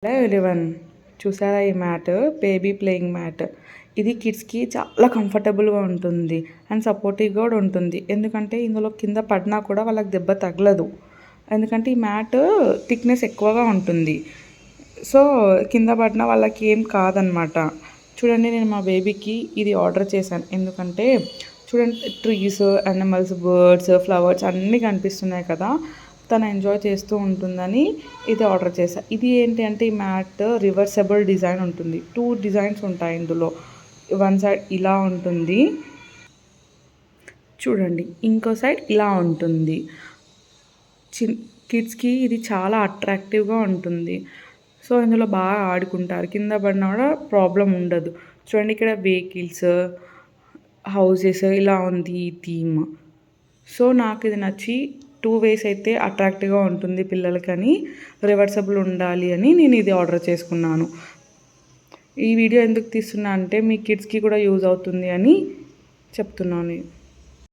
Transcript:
Hello everyone, చూసారా ఈ mat? Baby playing mat. ఇది కిడ్స్కి చాలా కంఫర్టబుల్గా ఉంటుంది అండ్ సపోర్టివ్గా కూడా ఉంటుంది. ఎందుకంటే ఇందులో కింద పడినా కూడా వాళ్ళకి దెబ్బ తగలదు. ఎందుకంటే ఈ మ్యాట్ థిక్నెస్ ఎక్కువగా ఉంటుంది. సో కింద పడినా వాళ్ళకి ఏం కాదనమాట. చూడండి, నేను మా బేబీకి ఇది ఆర్డర్ చేశాను. ఎందుకంటే చూడండి, ట్రీస్, యానిమల్స్, బర్డ్స్, ఫ్లవర్స్ అన్నీ కనిపిస్తున్నాయి కదా, తను ఎంజాయ్ చేస్తూ ఉంటుందని ఇది ఆర్డర్ చేశాను. ఇది ఏంటి అంటే ఈ మ్యాట్ రివర్సబుల్ డిజైన్ ఉంటుంది. 2 డిజైన్స్ ఉంటాయి ఇందులో. వన్ సైడ్ ఇలా ఉంటుంది చూడండి, ఇంకో సైడ్ ఇలా ఉంటుంది. కిడ్స్కి ఇది చాలా అట్రాక్టివ్గా ఉంటుంది. సో ఇందులో బాగా ఆడుకుంటారు. కింద పడినా కూడా ప్రాబ్లం ఉండదు. చూడండి, ఇక్కడ వెహికల్స్, హౌసెస్ ఇలా ఉంది ఈ థీమ్. సో నాకు ఇది నచ్చి 2 వేస్ అయితే అట్రాక్టివ్గా ఉంటుంది పిల్లలకని, రివర్సబుల్ ఉండాలి అని నేను ఇది ఆర్డర్ చేసుకున్నాను. ఈ వీడియో ఎందుకు తీస్తున్నా అంటే మీ కిడ్స్కి కూడా యూజ్ అవుతుంది అని చెప్తున్నాను.